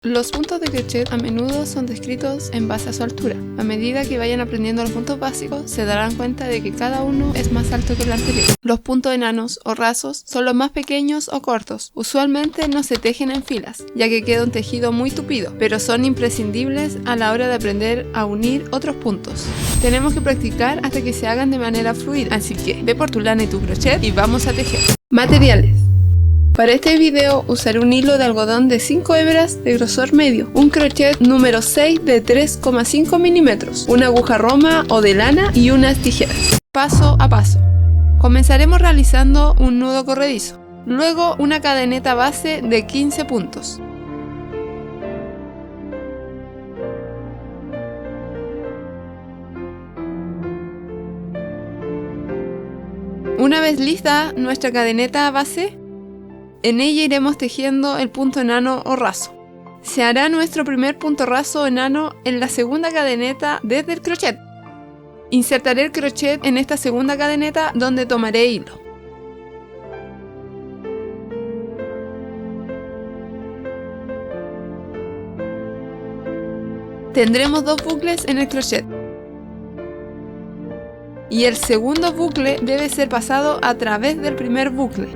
Los puntos de crochet a menudo son descritos en base a su altura. A medida que vayan aprendiendo los puntos básicos, se darán cuenta de que cada uno es más alto que el anterior. Los puntos enanos o rasos son los más pequeños o cortos. Usualmente no se tejen en filas, ya que queda un tejido muy tupido, pero son imprescindibles a la hora de aprender a unir otros puntos. Tenemos que practicar hasta que se hagan de manera fluida, así que ve por tu lana y tu crochet y vamos a tejer. Materiales. Para este video usaré un hilo de algodón de 5 hebras de grosor medio, un crochet número 6 de 3,5 milímetros, una aguja roma o de lana y unas tijeras. Paso a paso. Comenzaremos realizando un nudo corredizo, luego una cadeneta base de 15 puntos. Una vez lista nuestra cadeneta base, en ella iremos tejiendo el punto enano o raso. Se hará nuestro primer punto raso enano en la segunda cadeneta desde el crochet. Insertaré el crochet en esta segunda cadeneta donde tomaré hilo. Tendremos 2 bucles en el crochet. Y el segundo bucle debe ser pasado a través del primer bucle.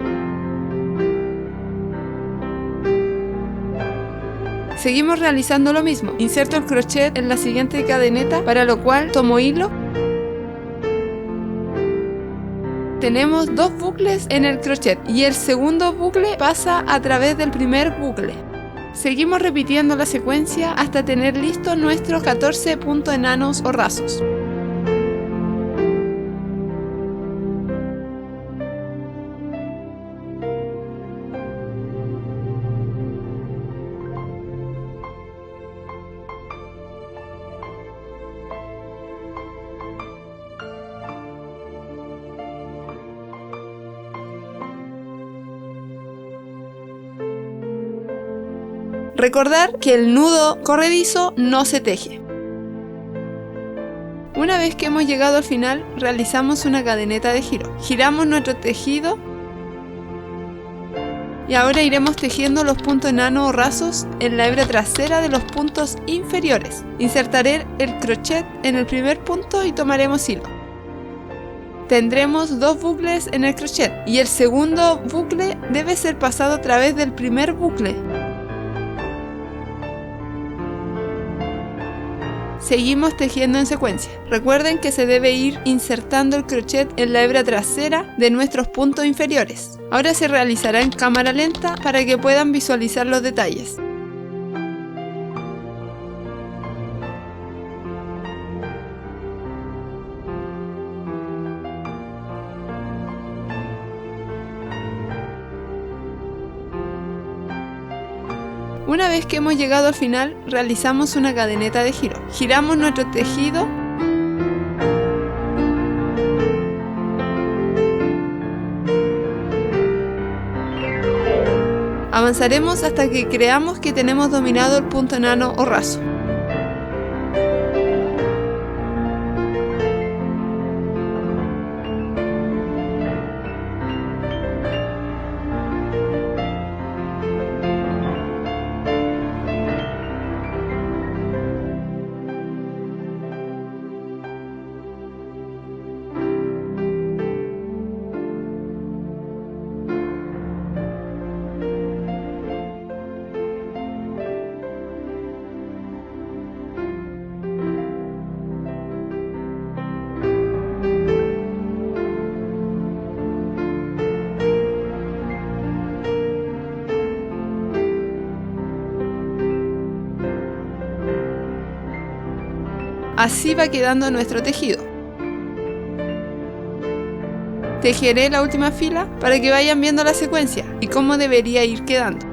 Seguimos realizando lo mismo. Inserto el crochet en la siguiente cadeneta, para lo cual tomo hilo. Tenemos 2 bucles en el crochet y el segundo bucle pasa a través del primer bucle. Seguimos repitiendo la secuencia hasta tener listos nuestros 14 puntos enanos o rasos. Recordar que el nudo corredizo no se teje. Una vez que hemos llegado al final, realizamos una cadeneta de giro. Giramos nuestro tejido y ahora iremos tejiendo los puntos enanos o rasos en la hebra trasera de los puntos inferiores. Insertaré el crochet en el primer punto y tomaremos hilo. Tendremos 2 bucles en el crochet y el segundo bucle debe ser pasado a través del primer bucle. Seguimos tejiendo en secuencia. Recuerden que se debe ir insertando el crochet en la hebra trasera de nuestros puntos inferiores. Ahora se realizará en cámara lenta para que puedan visualizar los detalles. Una vez que hemos llegado al final, realizamos una cadeneta de giro. Giramos nuestro tejido avanzaremos hasta que creamos que tenemos dominado el punto enano o raso. Así va quedando nuestro tejido. Tejeré la última fila para que vayan viendo la secuencia y cómo debería ir quedando.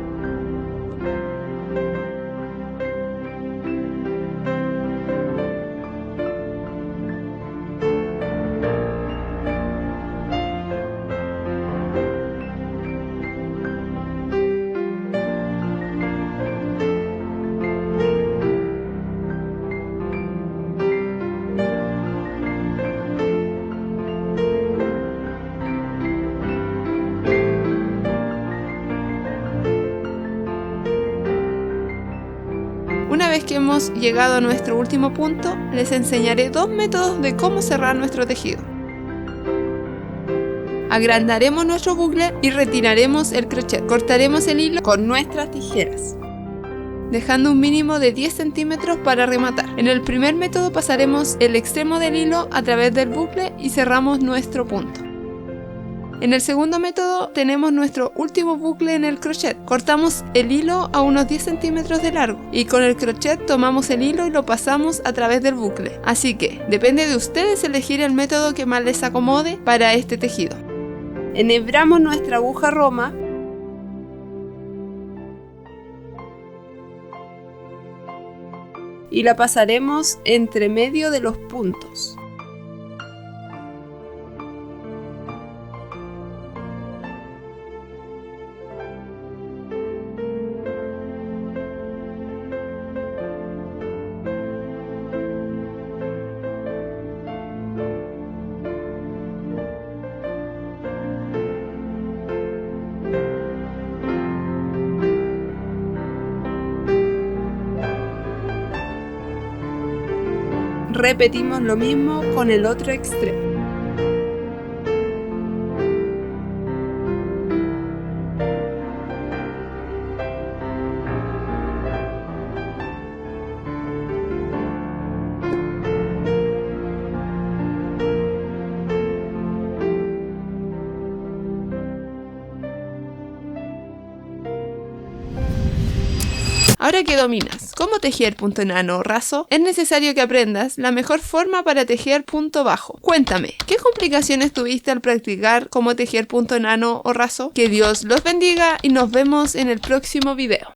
Una vez que hemos llegado a nuestro último punto, les enseñaré 2 métodos de cómo cerrar nuestro tejido. Agrandaremos nuestro bucle y retiraremos el crochet. Cortaremos el hilo con nuestras tijeras, dejando un mínimo de 10 centímetros para rematar. En el primer método pasaremos el extremo del hilo a través del bucle y cerramos nuestro punto. En el segundo método tenemos nuestro último bucle en el crochet. Cortamos el hilo a unos 10 centímetros de largo y con el crochet tomamos el hilo y lo pasamos a través del bucle. Así que depende de ustedes elegir el método que más les acomode para este tejido. Enhebramos nuestra aguja roma y la pasaremos entre medio de los puntos. Repetimos lo mismo con el otro extremo. Ahora que dominas cómo tejer punto enano o raso, es necesario que aprendas la mejor forma para tejer punto bajo. Cuéntame, ¿qué complicaciones tuviste al practicar cómo tejer punto enano o raso? Que Dios los bendiga y nos vemos en el próximo video.